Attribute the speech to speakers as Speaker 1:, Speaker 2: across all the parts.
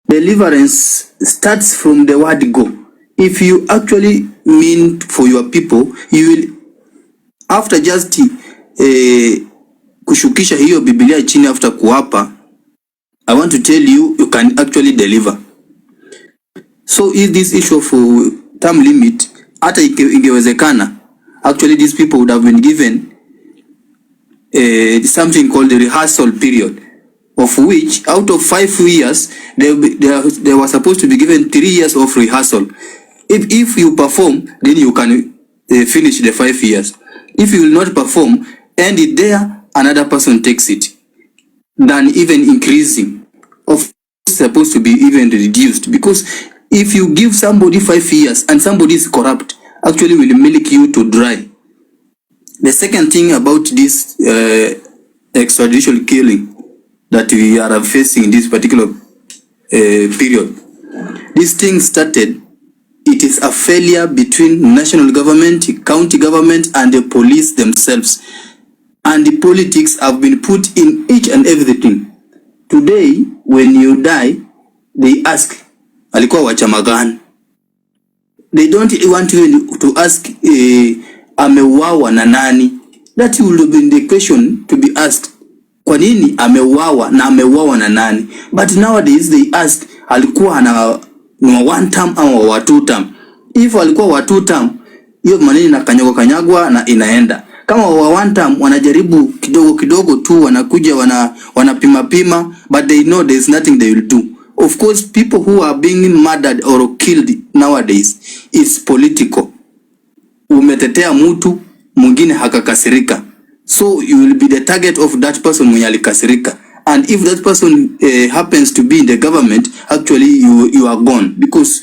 Speaker 1: deliverance starts from the word go. If you actually mean for your people, you will, after just kushukisha hiyo Biblia chini after kuapa, I want to tell you, you can actually deliver. So is this issue of term limit, hata ingewezekana, actually these people would have been given something called the rehearsal period, of which out of 5 years, they were supposed to be given 3 years of rehearsal. If you perform, then you can finish the 5 years. If you will not perform, end it there, another person takes it. Than even increasing, of supposed to be even reduced, because if you give somebody 5 years and somebody is corrupt, actually will milk you to dry. The second thing about this extrajudicial killing that we are facing in this particular period, this thing started, it is a failure between national government, county government, and the police themselves. And the politics have been put in each and everything. Today, when you die, they ask, alikuwa wa chama gani? They don't want to ask, ameuawa na nani? That would have been the question to be asked. Kwa nini ameuawa na ameuawa na nani? But nowadays they ask, alikuwa na one term au wa 2 term. If alikuwa wa 2 term, hiyo maneno na kanyagwa na inaenda. Kama wa 1 term wanajaribu kidogo kidogo tu, wanakuja wanapima, but they know there's nothing they will do. Of course, people who are being murdered or killed nowadays is political. Umetetea mtu mwingine hakakasirika, so you will be the target of that person mwenye alikasirika. And if that person happens to be in the government, actually you are gone, because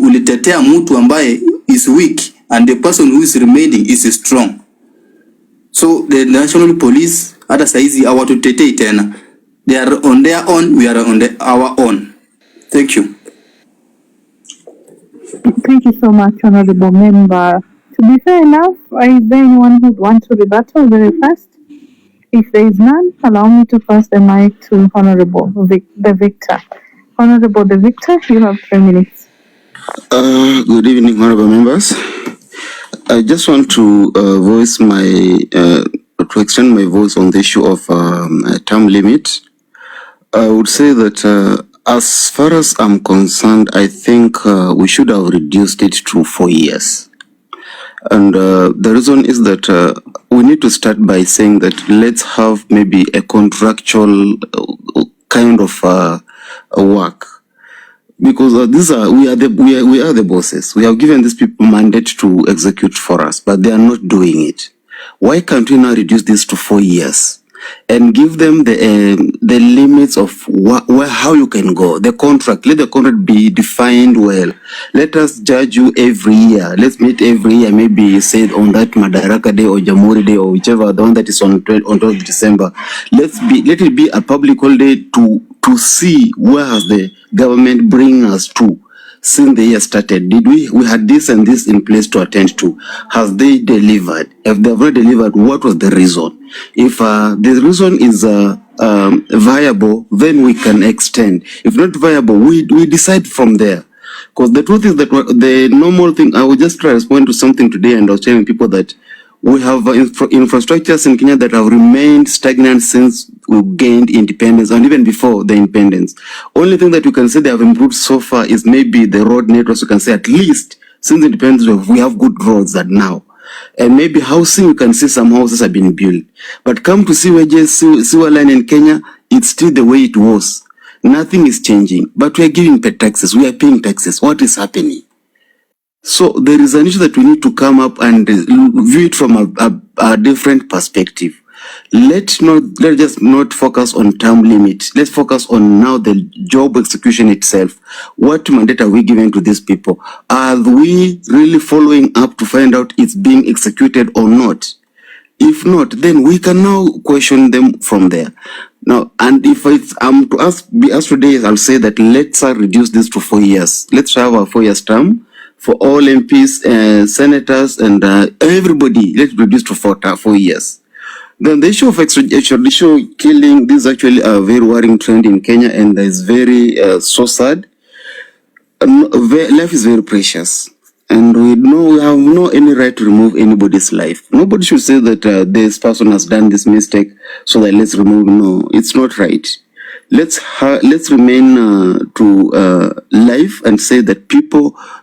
Speaker 1: ulitetea mtu ambaye is weak and the person who is remaining is strong. So the national police, hata saizi hawatutetei tena. They are on their own, we are on our own. Thank you.
Speaker 2: Thank you so much, Honorable Member. To be fair enough, is there anyone who would want to rebuttal very fast? If there is none, allow me to pass the mic to Honorable the Victor. Honorable the Victor, you have 3 minutes.
Speaker 3: Good evening, honorable members. I just want to voice to extend my voice on the issue of term limit. I would say that as far as I'm concerned, I think we should have reduced it to 4 years. And the reason is that we need to start by saying that let's have maybe a contractual kind of work. Because we are the bosses. We have given these people mandate to execute for us, but they are not doing it. Why can't we now reduce this to 4 years and give them the limits of how you can go? The contract, let the contract be defined well. Let us judge you every year. Let's meet every year, maybe said on that Madaraka Day or Jamhuri Day or whichever, the one that is on 12th December. Let it be a public holiday to see where has the government bring us to since the year started. Did we had this and this in place to attend to? Has they delivered? If they have not delivered, what was the reason? If the reason is viable, then we can extend. If not viable, we decide from there. Because the truth is that the normal thing, I will just try to respond to something today, and I was telling people that we have infrastructures in Kenya that have remained stagnant since we gained independence, and even before the independence. Only thing that we can say they have improved so far is maybe the road networks. We can say at least since independence we have good roads that now. And maybe housing, you can see some houses have been built. But come to sewer line in Kenya, it's still the way it was. Nothing is changing. But we are giving taxes. We are paying taxes. What is happening? So there is an issue that we need to come up and view it from a different perspective. Let's just not focus on term limit. Let's focus on now the job execution itself. What mandate are we giving to these people? Are we really following up to find out it's being executed or not? If not, then we can now question them from there. Now, and if it's to be asked today, I'll say that let's reduce this to 4 years. Let's have a 4 years term for all MPs, senators, and everybody. Let's reduce to 4 years. Then the issue of extrajudicial killing, this is actually a very worrying trend in Kenya, and it's very so sad. Life is very precious, and we have no any right to remove anybody's life. Nobody should say that this person has done this mistake, so that let's remove. No, it's not right. Let's remain to life and say that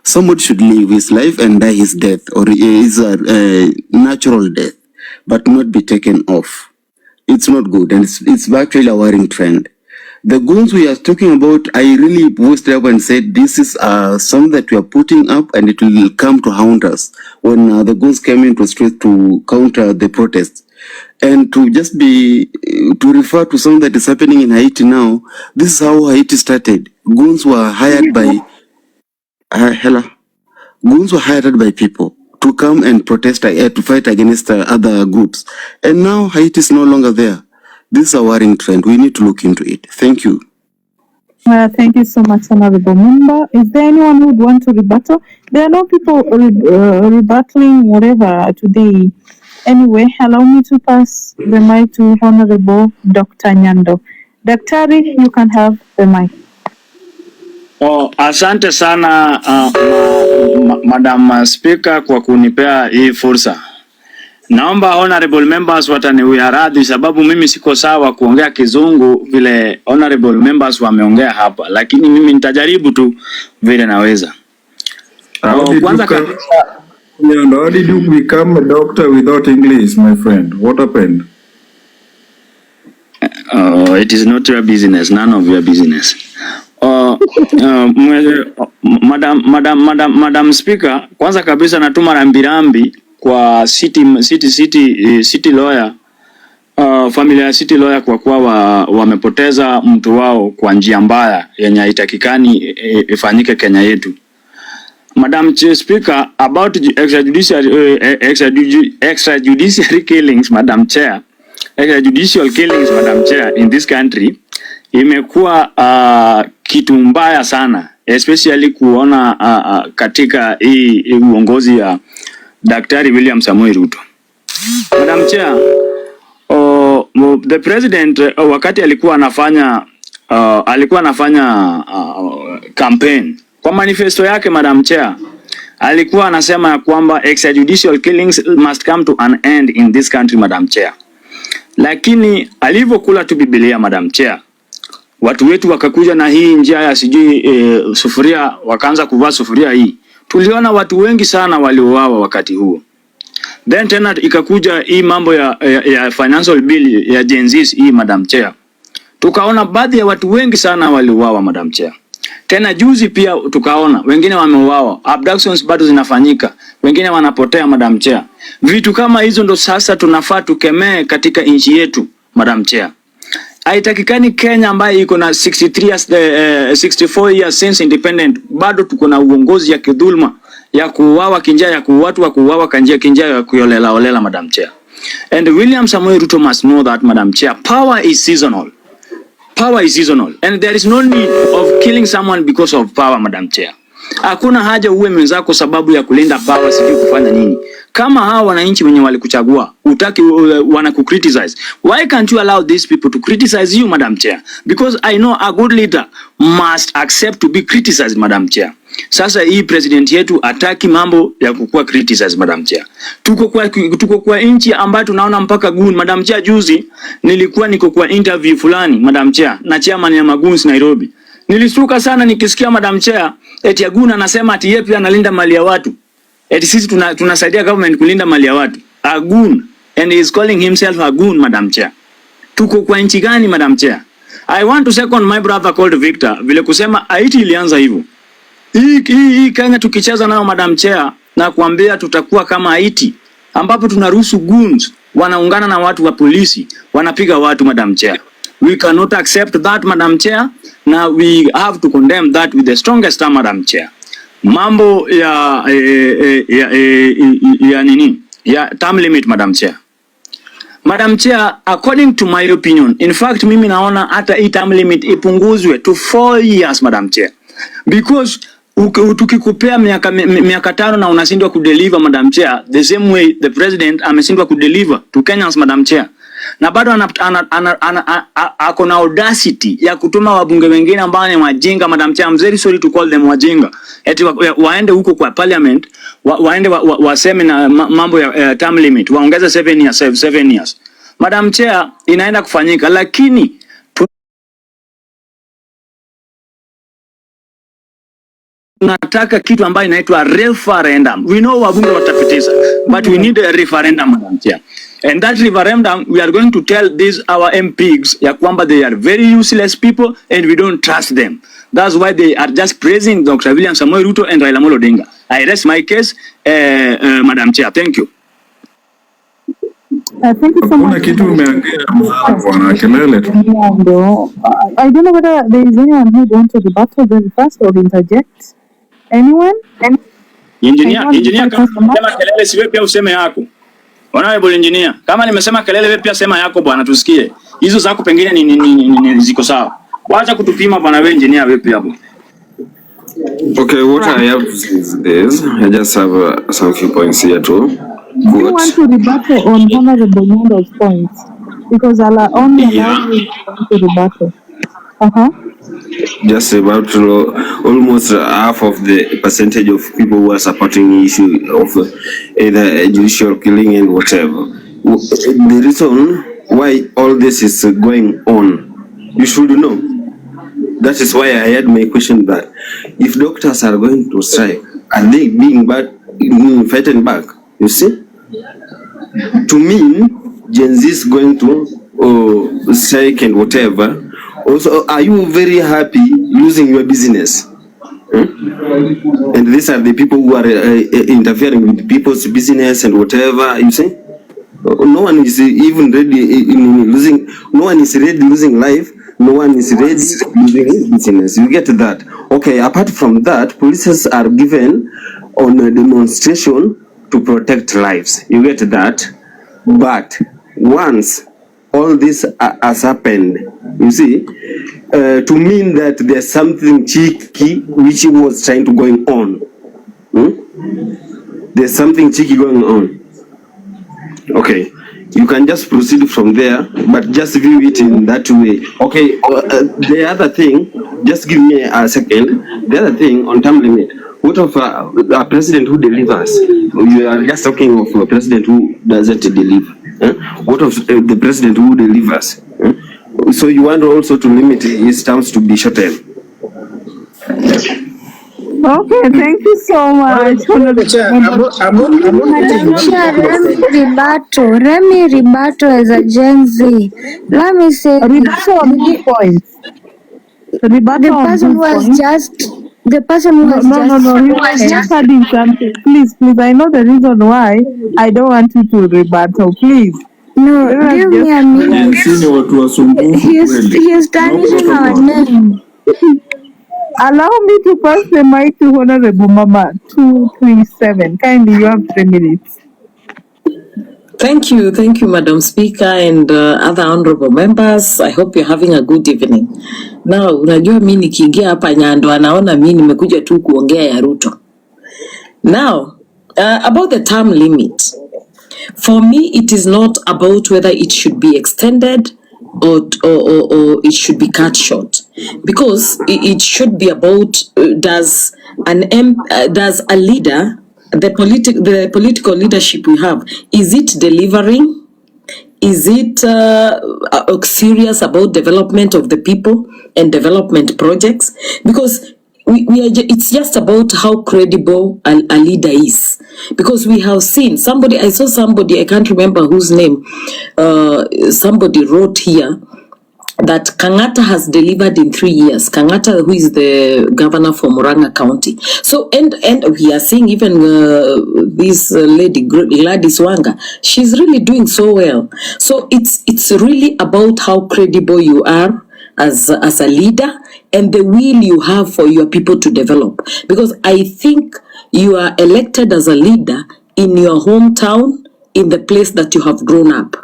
Speaker 3: somebody should live his life and die his death, or his natural death, but not be taken off. It's not good, and it's actually a worrying trend. The goons we are talking about, I really boosted up and said this is something that we are putting up, and it will come to haunt us when the goons came into the street to counter the protests. And to just to refer to something that is happening in Haiti now, this is how Haiti started. Goons were hired by goons were hired by people to come and protest, to fight against other groups. And now Haiti is no longer there. This is a worrying trend. We need to look into it. Thank you.
Speaker 2: Thank you so much, Honorable Member. Is there anyone who would want to rebuttal? There are no people rebuttaling whatever today. Anyway, allow me to pass the mic to Honorable Dr. Nyando. Daktari, you can have the mic.
Speaker 4: Asante sana Madam Speaker kwa kunipea hii fursa. Naomba honorable members wataniwiharadhi sababu mimi siko sawa kuongea kizungu vile honorable members wameongea hapa, lakini mimi nitajaribu tu vile naweza. Kwanza kabisa,
Speaker 5: how did you become a doctor without English, my friend? What happened?
Speaker 4: It is not your business, none of your business. Madam Speaker, kwanza kabisa natuma rambirambi kwa city lawyer, familia ya city lawyer kwa kuwa wamepoteza mtu wao kwa njia mbaya yenye haitakikani ifanyike Kenya yetu. Madam Speaker, about extrajudicial killings, Madam Chair, extrajudicial killings, Madam Chair, in this country imekuwa kitu mbaya sana, especially kuona katika hii uongozi ya Daktari William Ruto. Madam Chair, the president wakati alikuwa anafanya campaign kwa manifesto yake, Madam Chair, alikuwa anasema kwamba extrajudicial killings must come to an end in this country, Madam Chair. Lakini alivyokula tu Biblia, Madam Chair, watu wetu wakakuja na hii njia ya sijui sufuria, wakaanza kuvaa sufuria hii. Tuliona watu wengi sana waliouawa wakati huo. Then tena ikakuja hii mambo ya financial bill ya Gen Z hii, Madam Chair. Tukaona baadhi ya watu wengi sana waliouawa, Madam Chair. Tena juzi pia tukaona wengine wameuawa, abductions bado zinafanyika, wengine wanapotea, Madam Chair. Vitu kama hizo ndo sasa tunafaa tukemee katika nchi yetu, Madam Chair. Haitakikani Kenya ambayo iko na 64 years since independent, bado tuko na uongozi ya kidhulma ya kuuawa kinjia, ya watu wa kuuawa kinjia ya kuyolela, Madam Chair. And William Ruto must know that, Madam Chair, power is seasonal. Power is seasonal, and there is no need of killing someone because of power, Madam Chair. Hakuna haja uwe mwenzako sababu ya kulinda power, sijui kufanya nini. Kama hawa wananchi wenye walikuchagua utaki wanakukriticize, why can't you allow these people to criticize you, Madam Chair? Because I know a good leader must accept to be criticized, Madam Chair. Sasa hii president yetu ataki mambo ya kukua criticize, Madam Chair. Tuko kwa nchi ambayo tunaona mpaka goon, Madam Chair. Juzi niko kwa interview fulani, Madam Chair, na chairman ya magoons Nairobi. Nilistuka sana nikisikia, Madam Chair, eti goon anasema ati yeye pia analinda mali ya watu. Eti sisi tunasaidia government kulinda mali ya watu. A goon, and he is calling himself a goon, Madam Chair. Tuko kwa nchi gani, Madam Chair? I want to second my brother called Victor, vile kusema Haiti ilianza hivyo. Hii Kenya tukicheza nayo, Madam Chair, na kuambia tutakuwa kama Haiti ambapo tunaruhusu goons wanaungana na watu wa polisi wanapiga watu, Madam Chair. We cannot accept that, Madam Chair. Now we have to condemn that with the strongest term, Madam Chair. Mambo ya term limit, Madam Chair. Madam Chair, according to my opinion, in fact mimi naona hata hii term limit ipunguzwe to 4 years, Madam Chair. Because tukikupea miaka 5 na unashindwa kudeliver, Madam Chair, the same way the president ameshindwa kudeliver to Kenyans, Madam Chair. na bado ako na audacity ya kutuma wabunge wengine ambao ni wajinga. Madam Chair, I'm very sorry to call them wajinga, eti waende huko kwa parliament, waende waseme na mambo ya term limit, waongeze 7 years. Madam Chair, inaenda kufanyika, lakini tunataka kitu ambayo inaitwa referendum. We know wabunge watapitisha, but we need a referendum, Madam Chair. And that referendum, we are going to tell these our MPs ya kwamba they are very useless people and we don't trust them. That's why they are just praising Dr. William Samoei Ruto and Raila Amolo Odinga. I rest my case, Madam Chair. Thank you.
Speaker 2: Thank you so much.
Speaker 5: Hakuna kitu umeongea bwana, kelele tu.
Speaker 2: I don't know whether there is anyone who wants to rebuttal very fast or interject. Anyone?
Speaker 4: Engineer, kama nimesema kelele siwe pia useme yako. Honorable engineer, kama nimesema kelele wewe pia sema yako bwana, tusikie. Hizo zako pengine ni ziko sawa. Wacha kutupima bwana, wewe engineer wewe pia hapo.
Speaker 6: Okay, what I have to say is this. I just have some few points here too.
Speaker 2: Do you want to rebuttal on Honorable Nyando's points? Because I'll only allow you to rebuttal.
Speaker 6: Just about almost half of the percentage of people who are supporting the issue of either judicial killing and whatever. The reason why all this is going on, you should know. That is why I had my question that if doctors are going to strike, are they being fighting back? You see? To me, Gen Z is going to strike and whatever. Also, are you very happy losing your business? And these are the people who are interfering with people's business and whatever, you see? No one is even ready losing, no one is ready losing life, no one is ready losing business. You get that? Okay, apart from that, police are given on a demonstration to protect lives. You get that? But once all this has happened, you see, to mean that there's something cheeky which was trying to going on. There's something cheeky going on. Okay, you can just proceed from there, but just view it in that way. Okay, the other thing, just give me a second. The other thing on term limit. What of a president who delivers? You are just talking of a president who doesn't deliver. What of the president who delivers? So you want also to limit his terms to be shortened.
Speaker 2: Okay, thank you so much.
Speaker 7: Remy Ribato as a Gen Z. Let me say
Speaker 2: Rebuttal on good points. Rebuttal on good points.
Speaker 7: The person who was
Speaker 2: No, he was just adding something. Please, I know the reason why I don't want you to rebuttal. Please.
Speaker 7: No, give me a minute. He is tarnishing our name.
Speaker 2: Allow me to pass the mic to Honorable Mama 237. Kindly, you have 3 minutes.
Speaker 8: Thank you, Madam Speaker and other honorable members. I hope you're having a good evening. Now, unajua mimi nikiingia hapa Nyando anaona mimi nimekuja tu kuongea ya Ruto. Now, about the term limit. For me, it is not about whether it should be extended or it should be cut short, because it should be about does a leader, the political leadership we have, is it delivering? Is it serious about development of the people and development projects? Because it's just about how credible a leader is. Because we have seen I saw somebody, I can't remember whose name, somebody wrote here that Kangata has delivered in 3 years. Kangata, who is the governor for Murang'a County. So, and we are seeing even this lady, Gladys Wanga, she's really doing so well. So it's really about how credible you are as a leader and the will you have for your people to develop. Because I think you are elected as a leader in your hometown, in the place that you have grown up.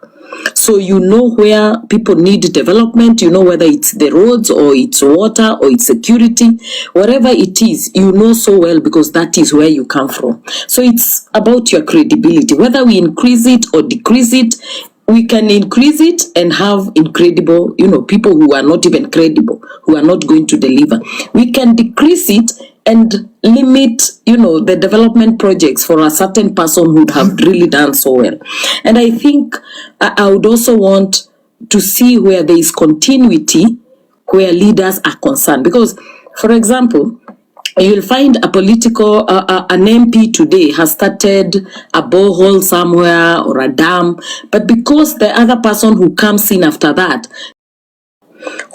Speaker 8: So you know where people need development, you know whether it's the roads or it's water or it's security, whatever it is, you know so well because that is where you come from. So it's about your credibility. Whether we increase it or decrease it, we can increase it and have incredible, people who are not even credible, who are not going to deliver. We can decrease it and limit, the development projects for a certain person who would have really done so well. And I think I would also want to see where there is continuity, where leaders are concerned. Because, for example, you'll find a political, an MP today has started a borehole somewhere or a dam, but because the other person who comes in after that,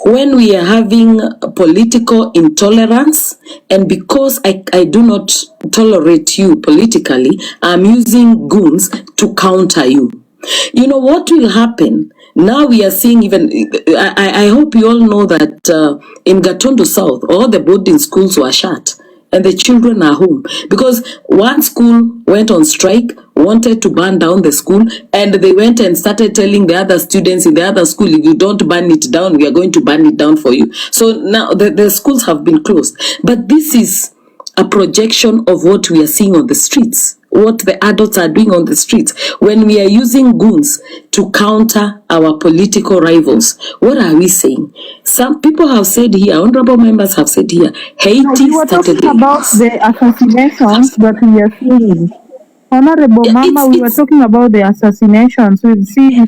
Speaker 8: when we are having political intolerance, and because I do not tolerate you politically, I'm using goons to counter you. You know what will happen? Now we are seeing even, I hope you all know that in Gatundu South, all the boarding schools were shut and the children are home because one school went on strike, wanted to burn down the school, and they went and started telling the other students in the other school, if you don't burn it down, we are going to burn it down for you. So now the schools have been closed. But this is a projection of what we are seeing on the streets, what the adults are doing on the streets. When we are using goons to counter our political rivals, what are we saying? Some people have said here, honorable members have said here, Haiti
Speaker 2: we were
Speaker 8: started
Speaker 2: talking about the assassinations that we are seeing. Honorable Mama, we were talking about the assassinations. We'll see.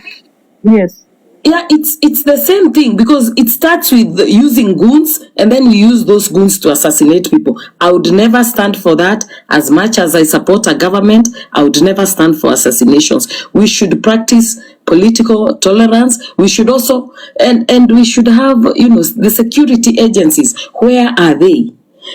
Speaker 2: Yes.
Speaker 8: Yeah, it's the same thing because it starts with using goons and then we use those goons to assassinate people. I would never stand for that. As much as I support a government, I would never stand for assassinations. We should practice political tolerance. We should also, and we should have, the security agencies. Where are they?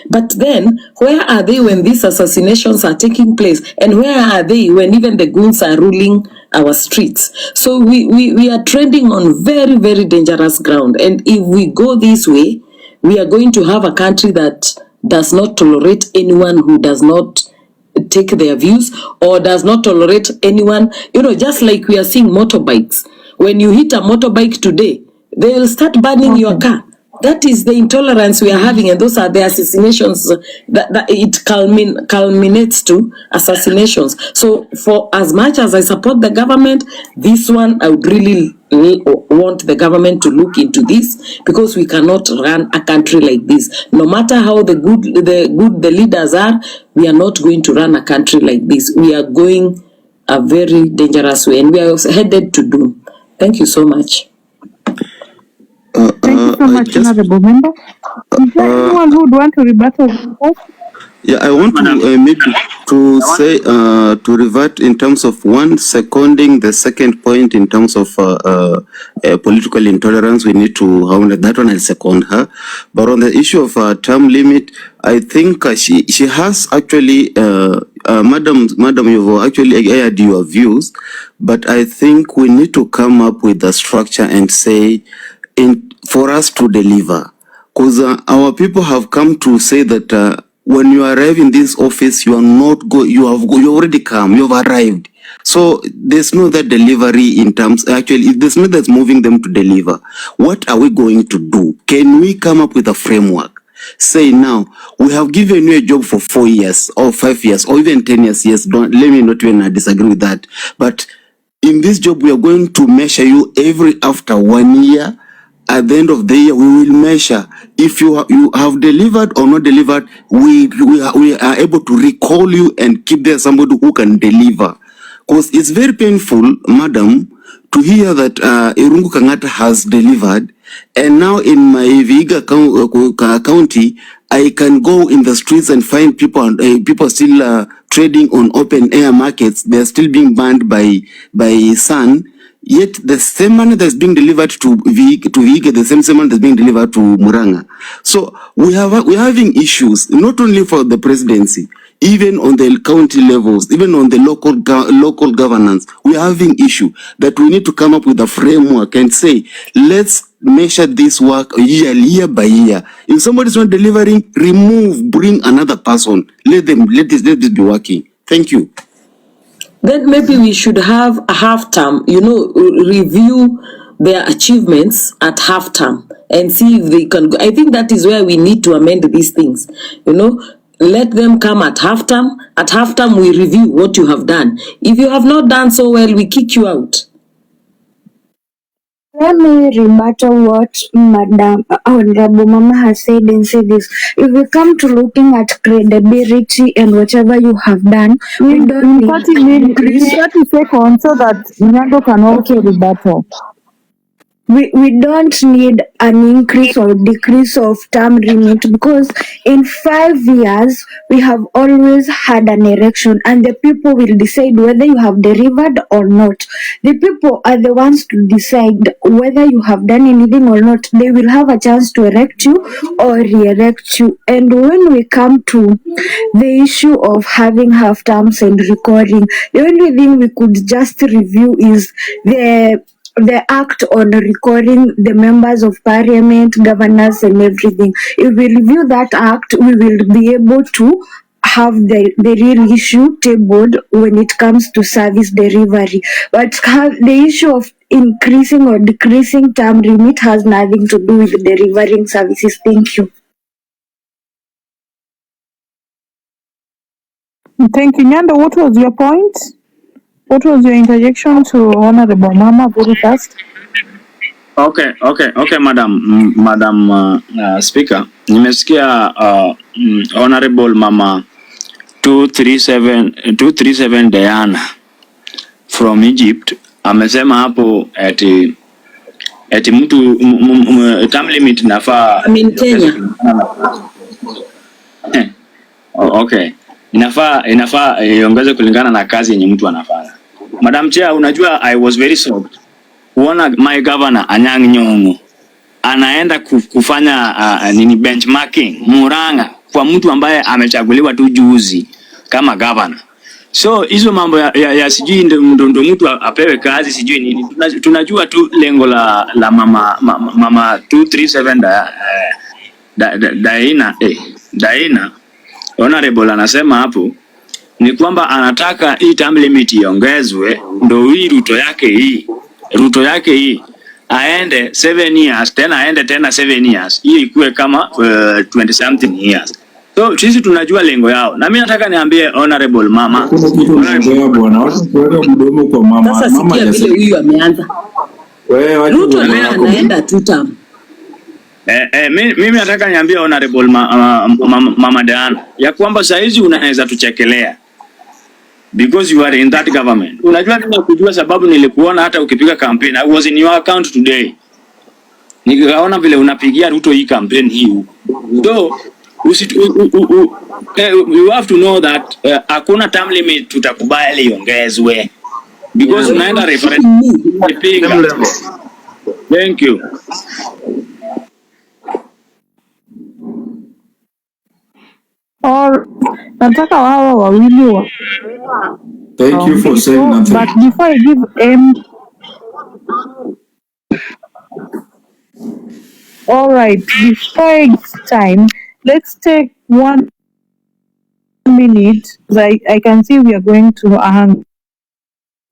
Speaker 8: But then, where are they when these assassinations are taking place? And where are they when even the goons are ruling our streets? So we are treading on very, very dangerous ground. And if we go this way, we are going to have a country that does not tolerate anyone who does not take their views or does not tolerate anyone. Just like we are seeing motorbikes. When you hit a motorbike today, they will start burning your car. That is the intolerance we are having, and those are the assassinations that it culminates to assassinations. So for as much as I support the government, this one I would really want the government to look into this, because we cannot run a country like this. No matter how the good the leaders are, we are not going to run a country like this. We are going a very dangerous way, and we are headed to doom. Thank you so much.
Speaker 2: Thank you so much, Honorable Member. Is there anyone who would want to rebuttal?
Speaker 3: Yeah, I want to maybe to say to revert in terms of one seconding the second point in terms of political intolerance. We need to that one. I'll second her. But on the issue of term limit, I think she has actually, Madam, you've actually aired your views, but I think we need to come up with a structure and say, for us to deliver, because our people have come to say that when you arrive in this office, you are not you already come, you have arrived. So there's no that delivery in terms, actually, there's no that's moving them to deliver. What are we going to do? Can we come up with a framework? Say now, we have given you a job for 4 years or 5 years or even 10 years. Yes, let me not even disagree with that. But in this job, we are going to measure you after 1 year. At the end of the year, we will measure if you have delivered or not delivered. We are able to recall you and keep there somebody who can deliver. Because it's very painful, madam, to hear that Irungu Kangata has delivered, and now in my Vihiga county, I can go in the streets and find people still trading on open air markets. They are still being banned by sun. Yet the same money that's being delivered to Vihiga, the same money that's being delivered to Muranga. So we're having issues, not only for the presidency, even on the county levels, even on the local governance. We are having issue that we need to come up with a framework and say, let's measure this work year by year. If somebody's not delivering, bring another person. Let this be working. Thank you.
Speaker 8: Then maybe we should have a half-term, review their achievements at half-term and see if they can go. I think that is where we need to amend these things, Let them come at half-term. At half-term, we review what you have done. If you have not done so well, we kick you out.
Speaker 7: Let me rebuttal what Madam Honorable Mama has said and say this. If we come to looking at credibility and whatever you have done, we don't
Speaker 2: In
Speaker 7: need
Speaker 2: 30 minutes, in 30 seconds, so that Nyando can also
Speaker 7: okay.
Speaker 2: rebuttal.
Speaker 7: We don't need an increase or decrease of term limit because in 5 years we have always had an election and the people will decide whether you have delivered or not. The people are the ones to decide whether you have done anything or not. They will have a chance to elect you or re-elect you. And when we come to the issue of having half terms and recording, the only thing we could just review is the act on recording the members of parliament, governors, and everything. If we review that act, we will be able to have the real issue tabled when it comes to service delivery. But the issue of increasing or decreasing term limit has nothing to do with delivering services. Thank you.
Speaker 2: Thank you, Nyando. What was your point? What was your interjection to Honorable Mama very fast?
Speaker 4: Okay, Madam Speaker. Nimesikia Honorable Mama 237 Diana from Egypt amesema hapo eti mtu term limit nafaa
Speaker 8: Kenya.
Speaker 4: Okay. Inafaa iongeze kulingana na kazi yenye mtu anafanya. Madam Chair, unajua I was very shocked kuona my governor Anyang' Nyong'o anaenda kufanya benchmarking Murang'a kwa mtu ambaye amechaguliwa tu juzi kama governor. So hizo mambo ya sijui ndo mtu apewe kazi sijui nini. Tunajua tu lengo la mama 237 Diana Honorable anasema hapo ni kwamba anataka hii term limit iongezwe ndo hii Ruto yake hii aende 7 years tena aende tena 7 years hii ikuwe kama 20 something years. So sisi tunajua lengo yao na mimi nataka niambie Honorable Mama
Speaker 5: kuna kitu unaongea bwana, watu kuweka mdomo kwa mama.
Speaker 8: Sasa
Speaker 5: Mama
Speaker 8: sikia vile huyu ameanza.
Speaker 5: wewe
Speaker 8: Ruto anaenda 2 term.
Speaker 4: Mimi nataka niambie Honorable Mama Diana ya kwamba saizi unaweza tuchekelea because you are in that government. Unajua mimi nakujua sababu nilikuona hata ukipiga campaign. I was in your account today. Nikaona vile unapigia Ruto hii campaign hii. So you have to know that hakuna term limit tutakubali iongezwe because unaenda referendum. Thank you.
Speaker 2: Or nataka wao wawili wa.
Speaker 5: Thank you for saying nothing.
Speaker 2: But before I give all right, before it's time, let's take 1 minute. I can see we are going to hang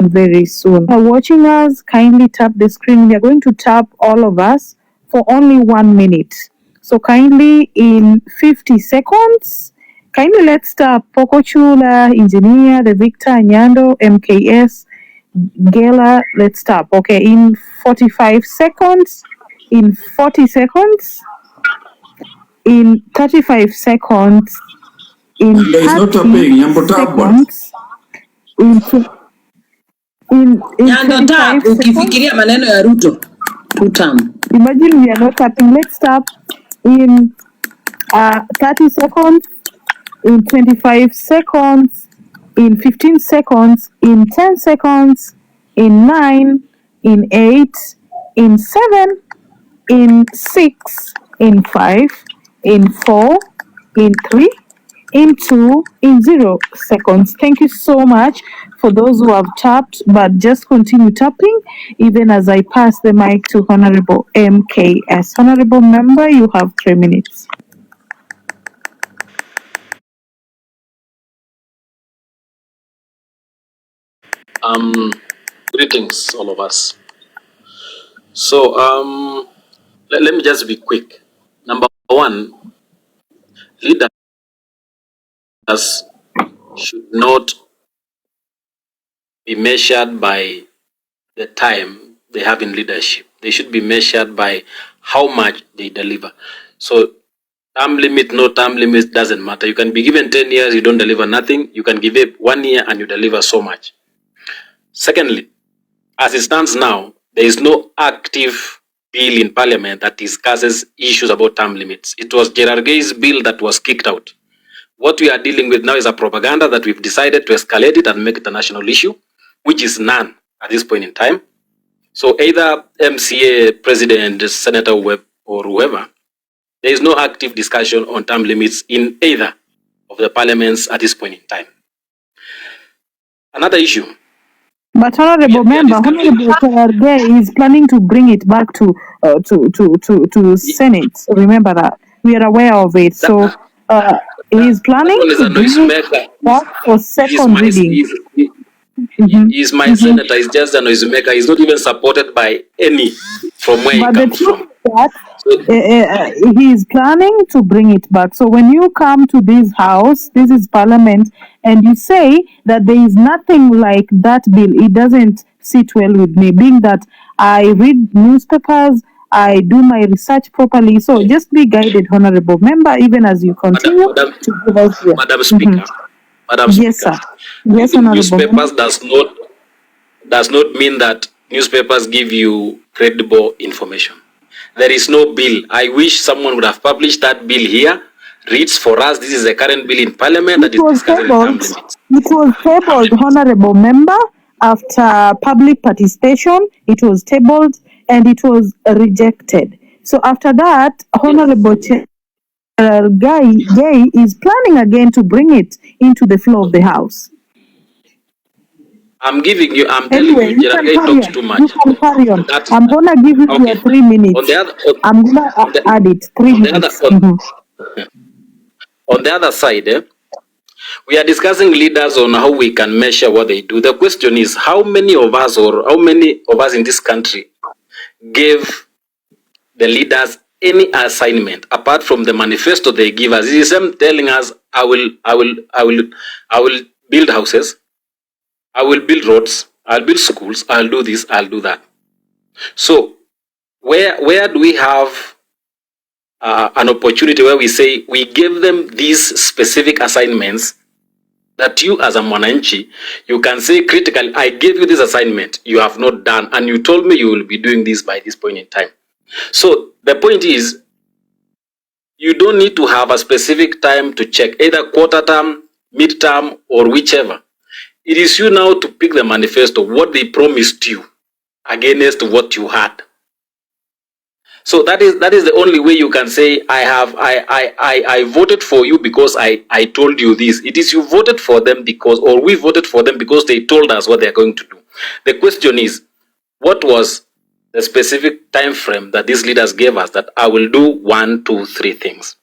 Speaker 2: very soon. If you're watching us, kindly tap the screen. We are going to tap all of us for only 1 minute. So kindly in 50 seconds, kindly let's tap Pokochula, Engineer, The Victor, Nyando, MKS, Gela, let's tap. Okay, in 45 seconds, in 40 seconds, in 35 seconds, in 30 seconds, in
Speaker 8: Nyando tap ukifikiria maneno ya Ruto 2 term.
Speaker 2: Imagine we are not tapping. Let's tap in 30 seconds, in 25 seconds, in 15 seconds, in 10 seconds, in 9, in 8, in 7, in 6, in 5, in 4, in 3, in 2, in 0 seconds. Thank you so much for those who have tapped, but just continue tapping even as I pass the mic to Honorable MKS. Honorable Member, you have 3 minutes.
Speaker 9: Greetings, all of us. So, let me just be quick. Number one, leaders should not be measured by the time they have in leadership. they should be measured by how much they deliver. So term limit, no term limit, doesn't matter. You can be given 10 years, you don't deliver nothing. You can give it 1 year and you deliver so much. Secondly, as it stands now, there is no active bill in parliament that discusses issues about term limits. It was Gerard Gay's bill that was kicked out. What we are dealing with now is a propaganda that we've decided to escalate it and make it a national issue, which is none at this point in time. So either MCA, president, senator, or whoever, there is no active discussion on term limits in either of the parliaments at this point in time. Another issue.
Speaker 2: But honorable member, Honorable Gay is planning to bring it back to Senate. Remember that. We are aware of it. So he is planning to bring it back for second reading.
Speaker 9: He's my senator. He's just a noisemaker. He's not even supported by any from where he comes from.
Speaker 2: He is planning to bring it back. So when you come to this house, this is parliament, and you say that there is nothing like that bill, it doesn't sit well with me, being that I read newspapers, I do my research properly. So just be guided, honorable member, even as you continue to give us here.
Speaker 9: Madam Speaker. Madam Speaker.
Speaker 2: Yes, sir. Yes, honorable
Speaker 9: newspapers does not mean that newspapers give you credible information. There is no bill. I wish someone would have published that bill here. Reads for us. This is the current bill in parliament that is discussing term limits.
Speaker 2: It was tabled, honorable member, after public participation. It was tabled and it was rejected. So after that, honorable Gay is planning again to bring it into the floor of the house.
Speaker 9: I'm telling you, Gerard Gay talks too much.
Speaker 2: You can carry on. I'm going to give you your 3 minutes. I'm going to add it. 3 minutes.
Speaker 9: On the other side, we are discussing leaders on how we can measure what they do. The question is, how many of us in this country gave the leaders any assignment apart from the manifesto they give us? It is them telling us, I will build houses, I will build roads, I'll build schools, I'll do this, I'll do that. So where do we have an opportunity where we say we gave them these specific assignments that you as a mwananchi, you can say critically, I gave you this assignment, you have not done, and you told me you will be doing this by this point in time. So the point is, you don't need to have a specific time to check, either quarter term, mid-term, or whichever. It is you now to pick the manifesto, what they promised you against what you had. So that is the only way you can say, I voted for you because I told you this. It is you voted for them because, or we voted for them because they told us what they're going to do. The question is, what was the specific time frame that these leaders gave us that I will do 1, 2, 3 things?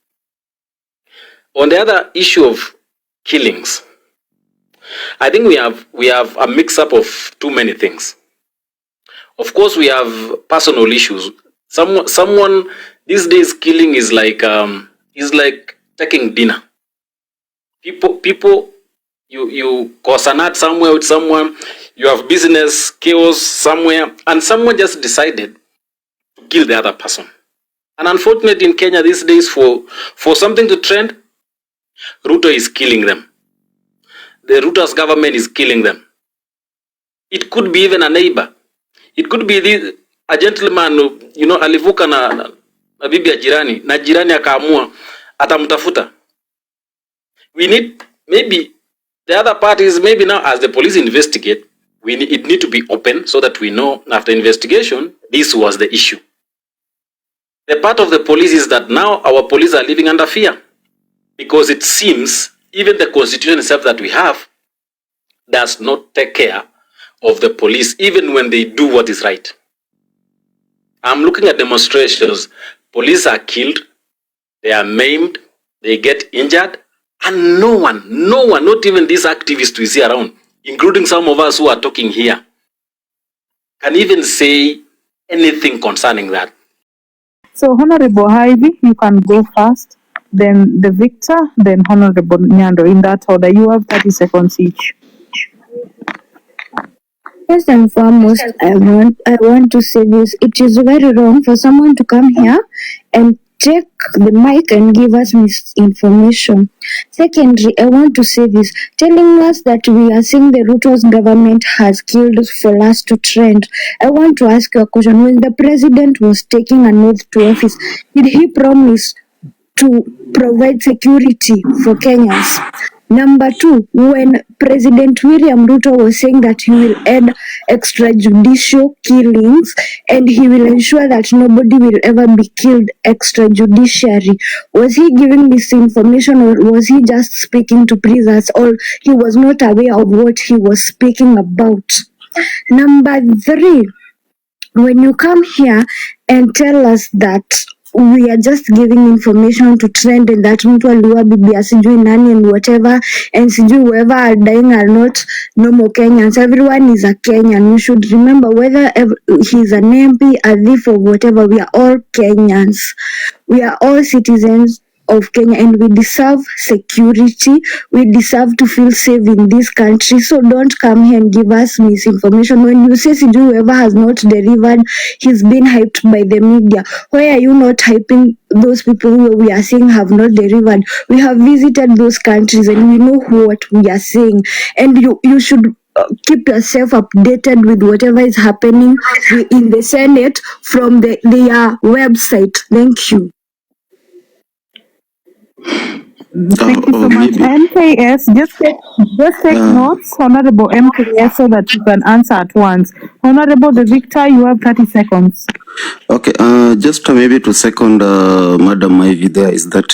Speaker 9: On the other issue of killings, I think we have a mix-up of too many things. Of course, we have personal issues. Someone these days killing is like taking dinner. People, you cause an ad somewhere with someone, you have business chaos somewhere, and someone just decided to kill the other person. And unfortunately, in Kenya these days, for something to trend, Ruto is killing them. The Ruto's government is killing them. It could be even a neighbor. It could be a gentleman, alivuka na bibi ya jirani, na jirani akaamua atamtafuta. We need, maybe the other parties, maybe now as the police investigate, it need to be open so that we know after investigation, this was the issue. The part of the police is that now our police are living under fear, because it seems even the constitution itself that we have does not take care of the police, even when they do what is right. I'm looking at demonstrations. Police are killed, they are maimed, they get injured, and no one, not even these activists we see around, including some of us who are talking here, can even say anything concerning that.
Speaker 2: So, Honorable Ivy, you can go first, then the Victor, then Honorable Nyando, in that order. You have 30 seconds each.
Speaker 7: First and foremost, I want to say this. It is very wrong for someone to come here and take the mic and give us misinformation. Secondly, I want to say this, telling us that we are saying the Ruto's government has killed for us to trend. I want to ask you a question. When the president was taking an oath to office, did he promise to provide security for Kenyans? Number two, when President William Ruto was saying that he will end extrajudicial killings and he will ensure that nobody will ever be killed extrajudicially, was he giving this information or was he just speaking to please us, or he was not aware of what he was speaking about? Number three, when you come here and tell us that we are just giving information to trend and that mtu aliua bibi sijui nani and whatever and sijui whoever are dying are not normal Kenyans. Everyone is a Kenyan. We should remember whether he's an MP, a thief or whatever, we are all Kenyans. We are all citizens of Kenya and we deserve security. We deserve to feel safe in this country. So don't come here and give us misinformation. When you say whoever has not delivered, he's been hyped by the media. Why are you not hyping those people who we are saying have not delivered? We have visited those countries and we know what we are saying. And you should keep yourself updated with whatever is happening in the Senate from their website. Thank you.
Speaker 2: Thank you so much. MKS, just take notes, Honorable MKS, so that you can answer at once. Honorable The Victor, you have 30 seconds.
Speaker 3: Okay, just maybe to second Madam Ivy there is that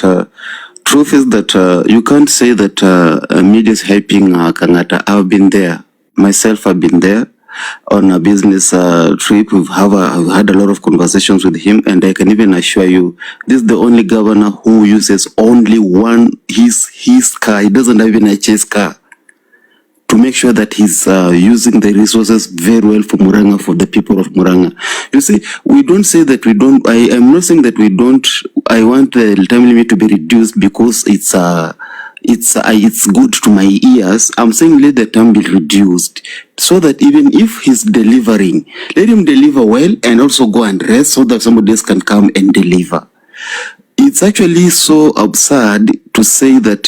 Speaker 3: truth is that you can't say that media is hyping Kangata. I've been there. Myself, I've been there on a business trip. I've had a lot of conversations with him, and I can even assure you, this is the only governor who uses only his car. He doesn't have even a chase car, to make sure that he's using the resources very well for Murang'a, for the people of Murang'a. You see, we don't say that we don't. I am not saying that we don't. I want the time limit to be reduced because it's good to my ears. I'm saying let the time be reduced so that even if he's delivering, let him deliver well and also go and rest so that somebody else can come and deliver. It's actually so absurd to say that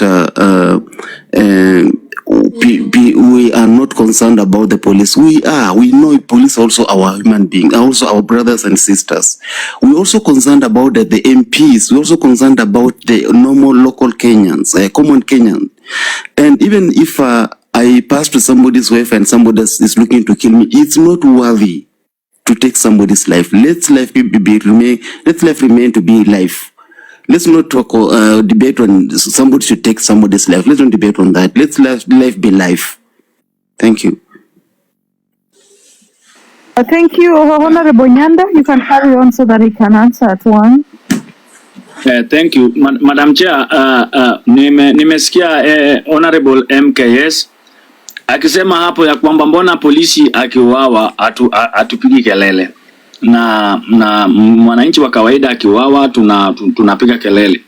Speaker 3: we are not concerned about the police. We are. We know police also our human beings, also our brothers and sisters. We also concerned about the MPs. We also concerned about the normal local Kenyans, common Kenyans. And even if I pass to somebody's wife and somebody is looking to kill me, it's not worthy to take somebody's life. Let life remain to be life. Let's not talk debate on somebody should take somebody's life. Let's not debate on that. Let's let life be life. Thank you.
Speaker 2: Thank you, Honorable Nyanda. You can carry on so that he can answer at one.
Speaker 4: Thank you, Madam Chair. Nimesikia Honorable MKS akisema hapo ya kwamba mbona polisi akiuawa atupigi kelele na mwananchi wa kawaida akiuawa tunapiga kelele.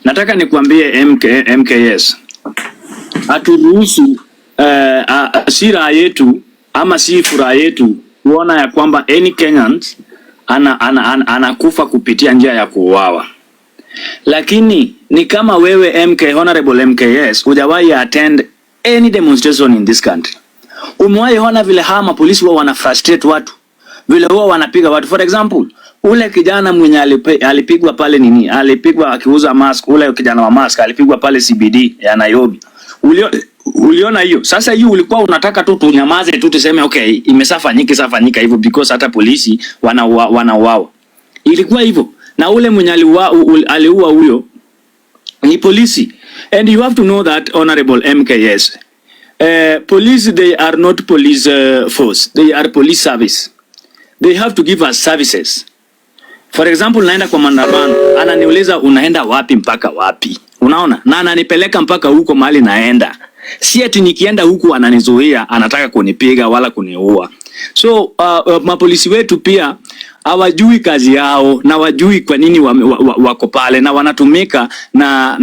Speaker 4: Nataka nikwambie MKS, haturuhusu sira yetu ama si furaha yetu kuona ya kwamba any Kenyans anakufa kupitia njia ya kuuawa. Lakini ni kama wewe Honorable MKS hujawahi attend any demonstration in this country. Umewahi ona vile hama polisi wao wana frustrate watu, vile wao wanapiga watu. For example, ule kijana mwenye alipigwa pale alipigwa akiuza mask, ule kijana wa mask alipigwa pale CBD ya Nairobi. Uliona hiyo? Sasa hiyo ulikuwa unataka tu tunyamaze tu tuseme okay, imesafanyika hivyo because hata polisi wanauawa. Ilikuwa hivyo. Na ule mwenye aliua huyo ni polisi. And you have to know that, Honorable MKS, police, they are not police force. They are police service. They have to give us services. For example, naenda kwa maandamano, ananiuliza unaenda wapi mpaka wapi? Unaona? Na ananipeleka mpaka huko mahali naenda. Si eti nikienda huku ananizuia, anataka kunipiga wala kuniua. So mapolisi wetu pia hawajui kazi yao na wajui kwa nini wako pale na wanatumika na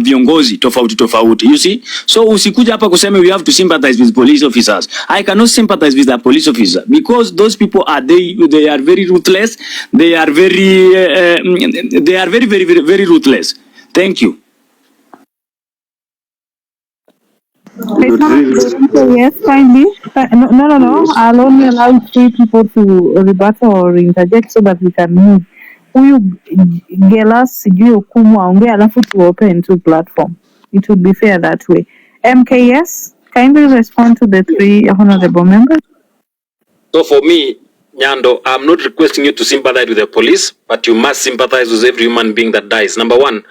Speaker 4: viongozi tofauti. You see? So usikuja hapa kusema we have to sympathize with police officers. I cannot sympathize with a police officer because those people they are very ruthless. They are very ruthless. Thank you.
Speaker 2: Yes, kindly. No. I'll only allow 3 people to rebuttal or interject so that we can move. Huyu Gelas sijui hukumu aongea alafu to open to platform. It would be fair that way. MKS, kindly respond to the 3 honorable members.
Speaker 9: So for me, Nyando, I'm not requesting you to sympathize with the police, but you must sympathize with every human being that dies. Number one,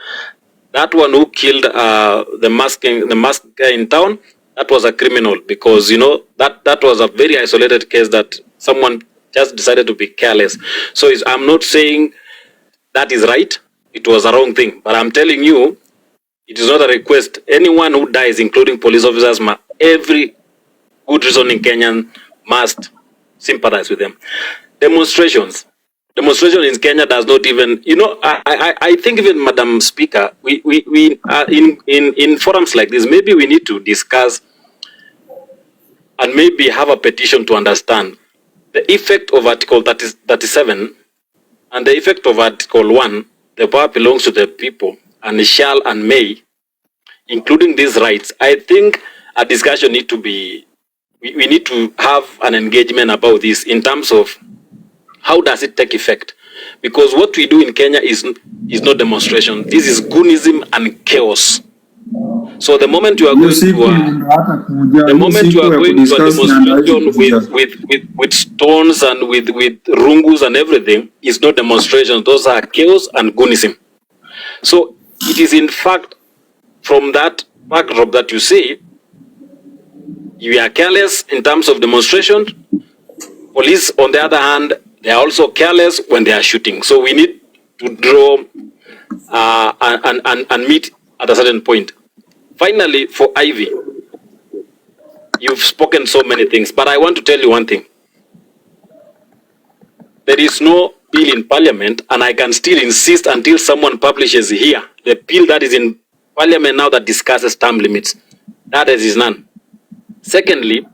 Speaker 9: that one who killed the masked guy in town, that was a criminal because, you know, that was a very isolated case that someone just decided to be careless. So I'm not saying that is right. It was a wrong thing. But I'm telling you, it is not a request. Anyone who dies, including police officers, every good reasoning Kenyan must sympathize with them. Demonstration in Kenya does not even, you know, I think even Madam Speaker, we are in forums like this, maybe we need to discuss and maybe have a petition to understand the effect of Article 37 and the effect of Article 1. The power belongs to the people and shall and may, including these rights. I think a discussion need to be, we need to have an engagement about this in terms of how does it take effect? Because what we do in Kenya is not demonstration. This is goonism and chaos. So the moment you are going to a demonstration with stones and with rungus and everything, is not demonstration. Those are chaos and goonism. So it is in fact from that backdrop that you say you are careless in terms of demonstration. Police, on the other hand, they are also careless when they are shooting. So we need to draw and meet at a certain point. Finally, for Ivy, you've spoken so many things, but I want to tell you one thing. There is no bill in Parliament, and I can still insist until someone publishes here the bill that is in Parliament now that discusses term limits. That is none. Secondly,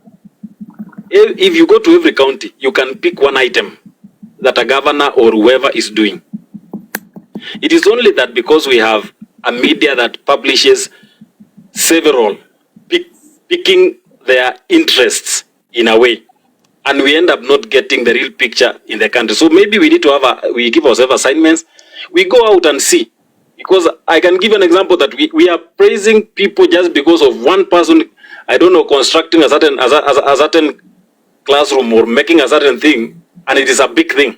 Speaker 9: if you go to every county, you can pick one item that a governor or whoever is doing. It is only that because we have a media that publishes several, picking their interests in a way, and we end up not getting the real picture in the country. So maybe we need to we give ourselves assignments. We go out and see. Because I can give an example that we are praising people just because of one person, I don't know, constructing a certain classroom or making a certain thing, and it is a big thing.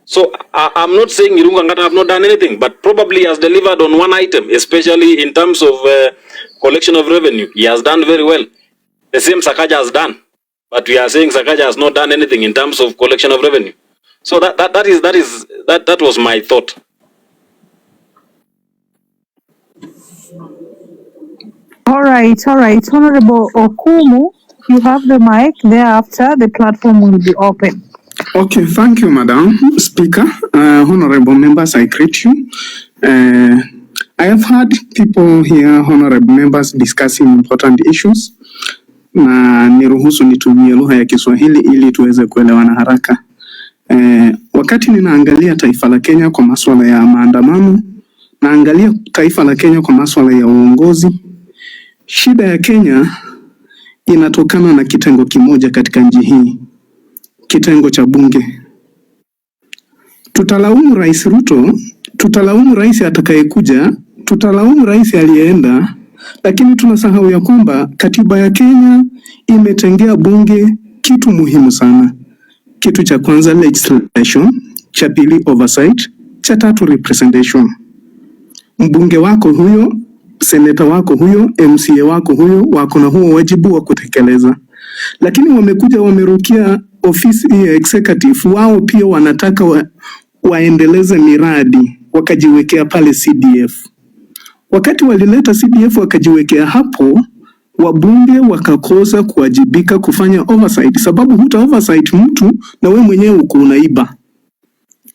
Speaker 9: So I'm not saying Irungu Ngata have not done anything, but probably has delivered on one item, especially in terms of collection of revenue. He has done very well. The same Sakaja has done, but we are saying Sakaja has not done anything in terms of collection of revenue. So that was my thought.
Speaker 2: All right. Honorable Okumu, you have the mic. Thereafter, the platform will be open.
Speaker 10: Okay, thank you, Madam Speaker. Honorable members, I greet you. I have heard people here, honorable members, discussing important issues. Na niruhusu nitumie lugha ya Kiswahili ili tuweze kuelewana haraka. Wakati ninaangalia taifa la Kenya kwa masuala ya maandamano, naangalia taifa la Kenya kwa masuala ya uongozi. Shida ya Kenya inatokana na kitengo kimoja katika nchi hii. Kitengo cha bunge. Tutalaumu Rais Ruto, tutalaumu rais atakayekuja, tutalaumu rais aliyeenda, lakini tunasahau ya kwamba katiba ya Kenya imetengea bunge kitu muhimu sana. Kitu cha kwanza legislation, cha pili oversight, cha tatu representation. Mbunge wako huyo, seneta wako huyo, MCA wako huyo, wako na huo wajibu wa kutekeleza. Lakini wamekuja wamerukia ofisi ya executive, wao pia wanataka waendeleze miradi, wakajiwekea pale CDF. Wakati walileta CDF wakajiwekea hapo, wabunge wakakosa kuwajibika kufanya oversight, sababu huta oversight mtu na we mwenyewe uko unaiba.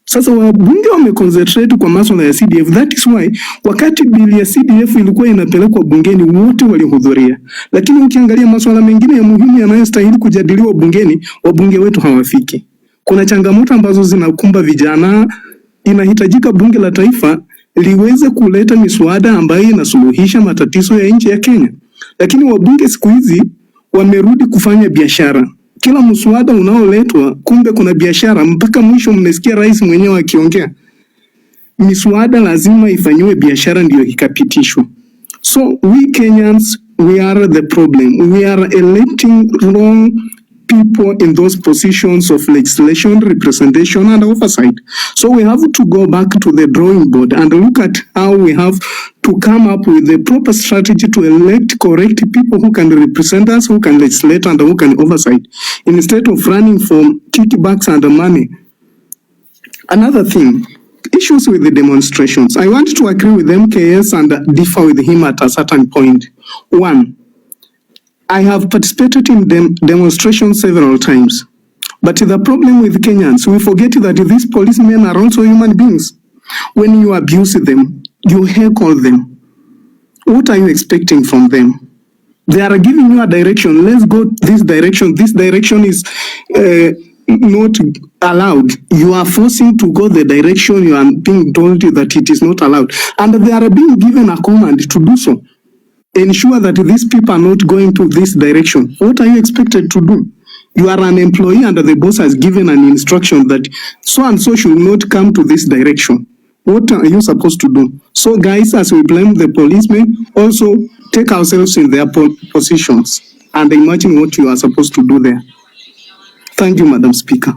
Speaker 10: Sasa wabunge wameconcentrate kwa masuala ya CDF. That is why wakati bili ya CDF ilikuwa inapelekwa bungeni wote walihudhuria, lakini ukiangalia masuala mengine ya muhimu yanayostahili kujadiliwa bungeni, wabunge wetu hawafiki. Kuna changamoto ambazo zinakumba vijana, inahitajika bunge la taifa liweze kuleta miswada ambayo inasuluhisha matatizo ya nchi ya Kenya. Lakini wabunge siku hizi wamerudi kufanya biashara. Kila mswada unaoletwa kumbe kuna biashara, mpaka mwisho mnasikia rais mwenyewe akiongea. Miswada lazima ifanywe biashara ndio ikapitishwa. So we Kenyans, we are the problem. We are electing wrong people in those positions of legislation, representation and oversight. So we have to go back to the drawing board and look at how we have to come up with the proper strategy to elect correct people who can represent us, who can legislate and who can oversight, instead of running for kickbacks and money. Another thing, issues with the demonstrations. I want to agree with MKS and differ with him at a certain point. One, I have participated in demonstrations several times. But the problem with Kenyans, we forget that these policemen are also human beings. When you abuse them, you heckle them. What are you expecting from them? They are giving you a direction. Let's go this direction. This direction is not allowed. You are forcing to go the direction you are being told that it is not allowed. And they are being given a command to do so. Ensure that these people are not going to this direction. What are you expected to do? You are an employee and the boss has given an instruction that so and so should not come to this direction. What are you supposed to do? So guys, as we blame the policemen, also take ourselves in their positions and imagine what you are supposed to do there. Thank you, Madam Speaker.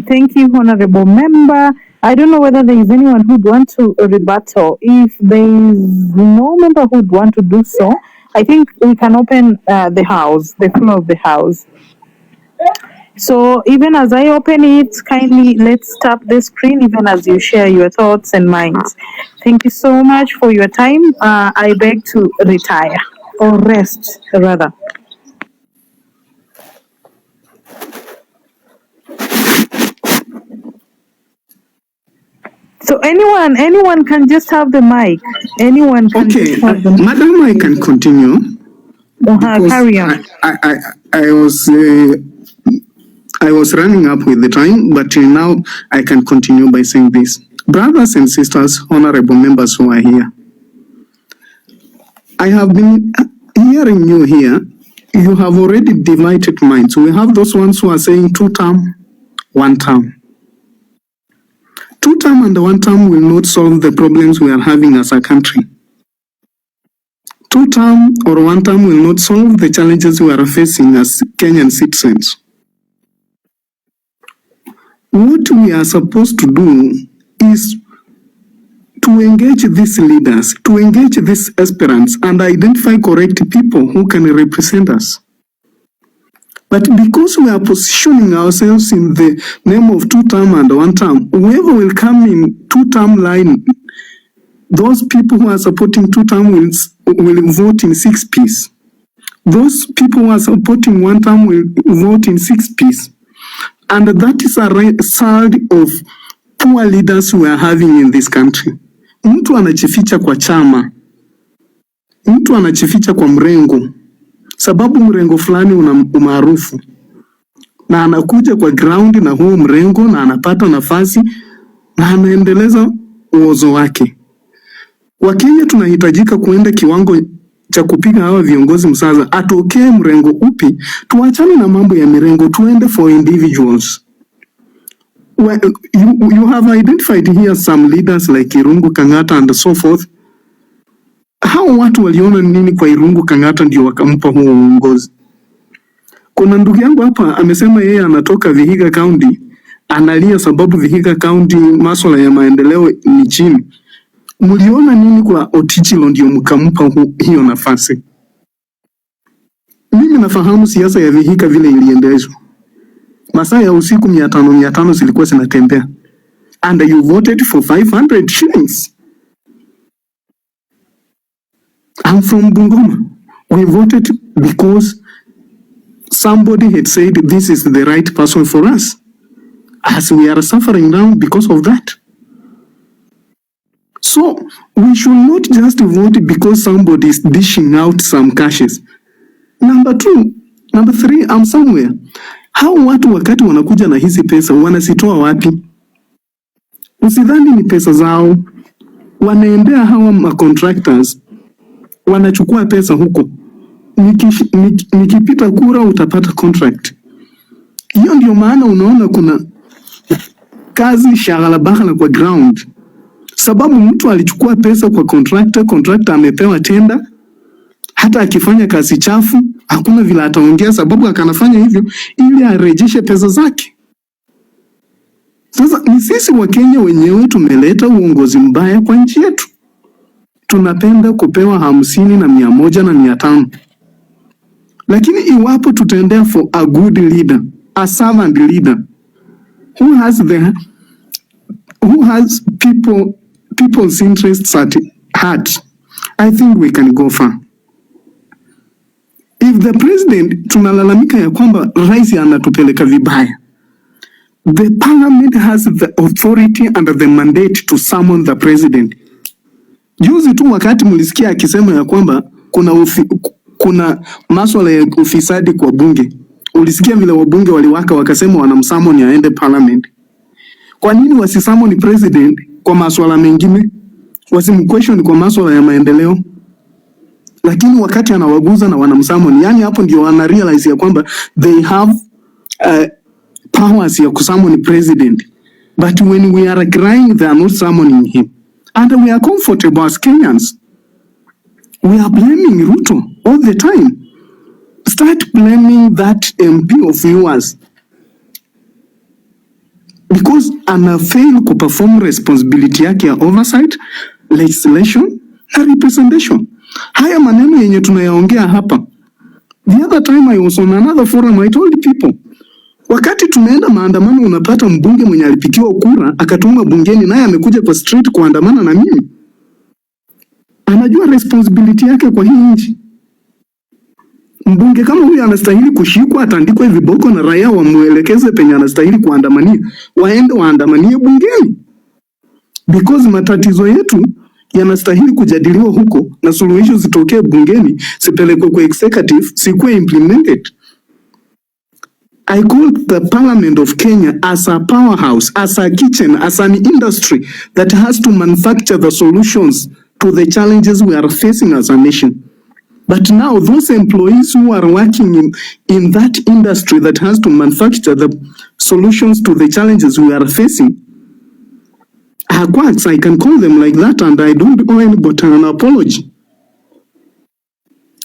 Speaker 2: Thank you, Honorable Member. I don't know whether there is anyone who'd want to rebuttal. If there is no member who'd want to do so, I think we can open the house, the floor of the house. So even as I open it, kindly let's tap the screen even as you share your thoughts and minds. Thank you so much for your time. I beg to retire or rest rather. So anyone can just have the mic. Anyone can just have the mic.
Speaker 10: Madam, I can continue.
Speaker 2: Carry on.
Speaker 10: I was running up with the time, but now I can continue by saying this. Brothers and sisters, honorable members who are here, I have been hearing you here. You have already divided minds. We have those ones who are saying 2-term, 1-term. 2-term and 1-term will not solve the problems we are having as a country. 2-term or 1-term will not solve the challenges we are facing as Kenyan citizens. What we are supposed to do is to engage these leaders, to engage these aspirants and identify correct people who can represent us. But because we are positioning ourselves in the name of 2-term and 1-term, whoever will come in 2-term line, those people who are supporting 2-term will vote in 6-piece. Those people who are supporting 1-term will vote in 6-piece. And that is a result of poor leaders we are having in this country. Mtu anajificha kwa chama. Mtu anajificha kwa mrengo. Sababu mrengo fulani una umaarufu. Na anakuja kwa ground na huo mrengo na anapata nafasi na anaendeleza uozo wake. Wakenya tunahitajika kuenda kiwango cha kupiga hawa viongozi msasa. Atokee mrengo upi, tuachane na mambo ya mirengo, tuende for individuals. Well, you have identified here some leaders like Irungu Kangata and so forth. Hao watu waliona nini kwa Irungu Kangata ndio wakampa huo uongozi? Kuna ndugu yangu hapa amesema yeye anatoka Vihiga County, analia sababu Vihiga County masuala ya maendeleo ni chini. Mliona nini kwa Otichilo ndio mkampa hiyo nafasi? Mimi nafahamu siasa ya Vihiga vile iliendeshwa. Masaa ya usiku 500 zilikuwa zinatembea. And you voted for 500 shillings. I'm from Bungoma. We voted because somebody had said this is the right person for us. As we are suffering now because of that. So we should not just vote because somebody is dishing out some cashes. Number three, I'm somewhere. Hao watu wakati wanakuja na hizi pesa wanazitoa wapi? Usidhani ni pesa zao. Wanaendea hawa contractors, wanachukua pesa huko. Nikipita kura utapata contract. Hiyo ndio maana unaona kuna kazi shaghala baghala kwa ground. Sababu mtu alichukua pesa kwa contractor amepewa tenda, hata akifanya kazi chafu hakuna vile ataongea, sababu akanafanya hivyo ili arejeshe pesa zake. Sasa ni sisi wa Kenya wenyewe tumeleta uongozi mbaya kwa nchi yetu. Tunapenda kupewa 50 na 100 na 500. Lakini iwapo tutaendea for a good leader, a servant leader who has people's interests at heart, I think we can go far. If the president, tunalalamika ya kwamba rais anatupeleka vibaya, the parliament has the authority and the mandate to summon the president. Juzi tu wakati mlisikia akisema ya kwamba kuna masuala ya ufisadi kwa bunge, ulisikia vile wabunge waliwaka wakasema wanamsummon aende parliament. Kwa nini wasisummon president kwa masuala mengine? Wasimquestion kwa masuala ya maendeleo? Lakini wakati anawaguza na wanamsummon, yani hapo ndio wana realize ya kwamba they have powers ya kusummon president. But when we are crying, they are not summoning him. And we are comfortable as Kenyans. We are blaming Ruto all the time. Start blaming that MP of yours. Because ana fail to perform responsibility yake ya oversight, legislation, na representation. Haya maneno yenye tunayaongea hapa. The other time I was on another forum, I told people, wakati tunaenda maandamano unapata mbunge mwenye alipikiwa kura, akatumwa bungeni naye amekuja kwa street kuandamana na mimi. Anajua responsibility yake kwa hii nchi. Mbunge kama huyu anastahili kushikwa, atandikwe viboko na raia wamuelekeze penye anastahili kuandamania. Waende waandamanie bungeni. Because matatizo yetu yanastahili kujadiliwa huko na suluhisho zitokee bungeni, sipelekwe kwa executive, sikuwe implemented. I call the Parliament of Kenya as a powerhouse, as a kitchen, as an industry that has to manufacture the solutions to the challenges we are facing as a nation. But now those employees who are working in that industry that has to manufacture the solutions to the challenges we are facing are quacks. I can call them like that, and I don't owe anybody an apology.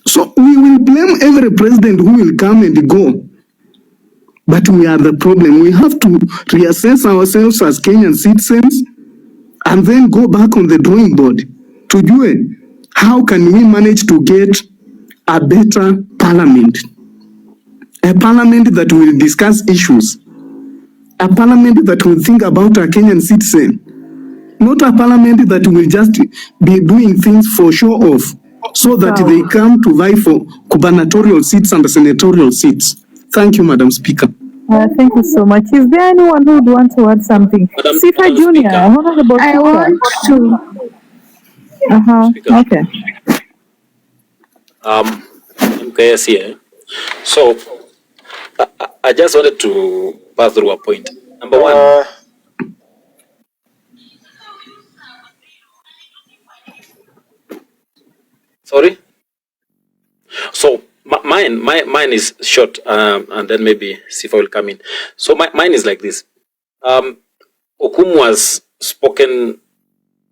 Speaker 10: So we will blame every president who will come and go. But we are the problem. We have to reassess ourselves as Kenyan citizens and then go back on the drawing board to do it. How can we manage to get a better parliament? A parliament that will discuss issues. A parliament that will think about a Kenyan citizen. Not a parliament that will just be doing things for show off so that they come to vie for gubernatorial seats and senatorial seats. Thank you, Madam Speaker.
Speaker 2: Thank you so much. Is there anyone who would want to add something? Sifa Junior, Honorable
Speaker 7: I want to.
Speaker 2: Okay.
Speaker 9: MKS here. So, I just wanted to pass through a point. Number one. Sorry? So, mine is short, and then maybe Sifa will come in. So, mine is like this. Okumu has spoken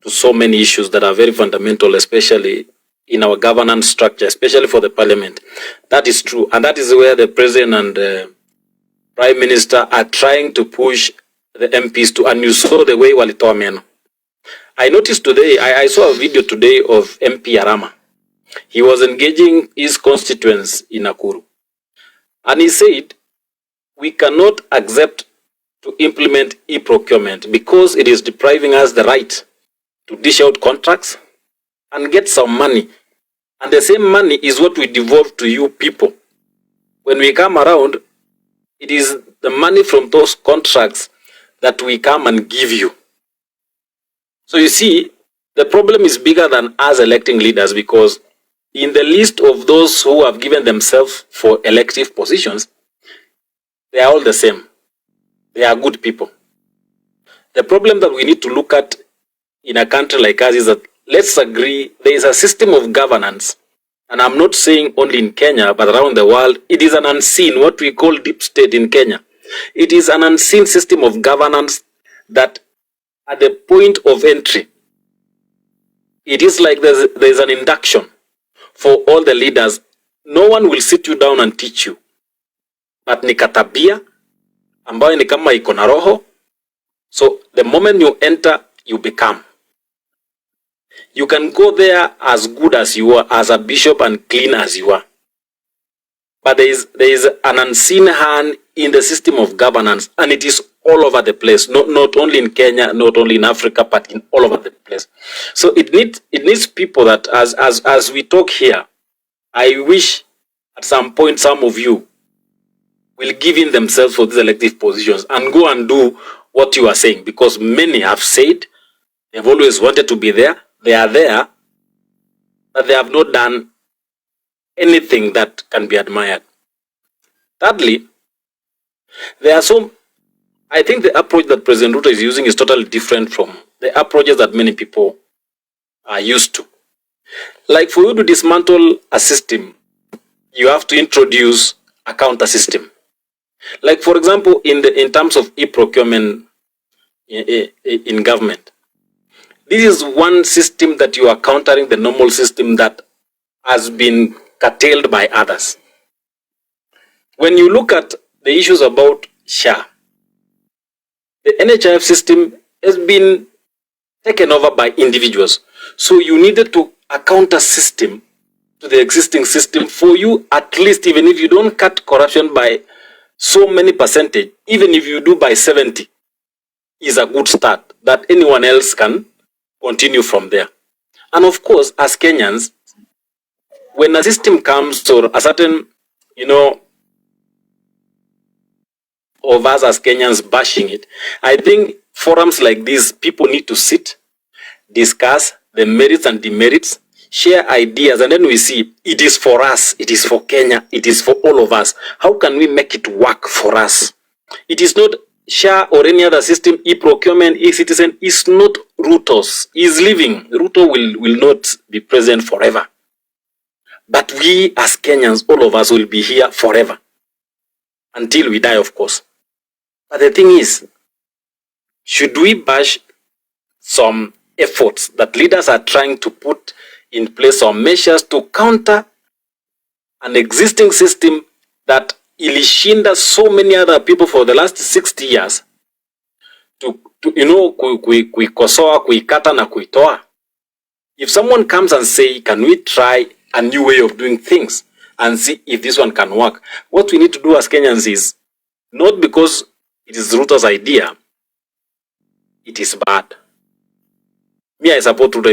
Speaker 9: to so many issues that are very fundamental, especially in our governance structure, especially for the parliament. That is true. And that is where the president and the prime minister are trying to push the MPs to, and you saw the way walitoa meno. I noticed today, I saw a video today of MP Arama. He was engaging his constituents in Nakuru. And he said, we cannot accept to implement e-procurement because it is depriving us the right to dish out contracts and get some money And the same money is what we devolve to you people. When we come around, it is the money from those contracts that we come and give you. So you see, the problem is bigger than us electing leaders, because in the list of those who have given themselves for elective positions, they are all the same. They are good people. The problem that we need to look at in a country like us is that, let's agree, there is a system of governance, and I'm not saying only in Kenya, but around the world. It is an unseen, what we call deep state in Kenya. It is an unseen system of governance that at the point of entry, it is like there's an induction for all the leaders. No one will sit you down and teach you, but ni katabia ambayo ni kama iko na roho. So the moment you enter, you become. You can go there as good as you are, as a bishop, and clean as you are. But there is an unseen hand in the system of governance, and it is all over the place. Not only in Kenya, not only in Africa, but in all over the place. So it needs people that, as we talk here, I wish at some point some of you will give in themselves for these elective positions and go and do what you are saying, because many have said they've always wanted to be there. They are there, but they have not done anything that can be admired. Thirdly, I think the approach that President Ruto is using is totally different from the approaches that many people are used to. Like, for you to dismantle a system, you have to introduce a counter system. Like, for example, in terms of e-procurement in government, this is one system that you are countering the normal system that has been curtailed by others. When you look at the issues about SHA, the NHIF system has been taken over by individuals. So you needed a counter system to the existing system for you, at least, even if you don't cut corruption by so many percentage, even if you do by 70, is a good start that anyone else can continue from there. And of course, as Kenyans, when a system comes or a certain, of us as Kenyans bashing it, I think forums like this, people need to sit, discuss the merits and demerits, share ideas, and then we see it is for us, it is for Kenya, it is for all of us. How can we make it work for us? It is not SHA or any other system. E-procurement, e-citizen is not Ruto's. He is leaving. Ruto will not be present forever. But we as Kenyans, all of us, will be here forever. Until we die, of course. But the thing is, should we bash some efforts that leaders are trying to put in place, some measures to counter an existing system that ilishinda so many other people for the last 60 years, kuikosoa, kuikata na kuitoa? If someone comes and say, can we try a new way of doing things and see if this one can work? What we need to do as Kenyans is, not because it is Ruto's idea, it is bad. Me, I support Ruto.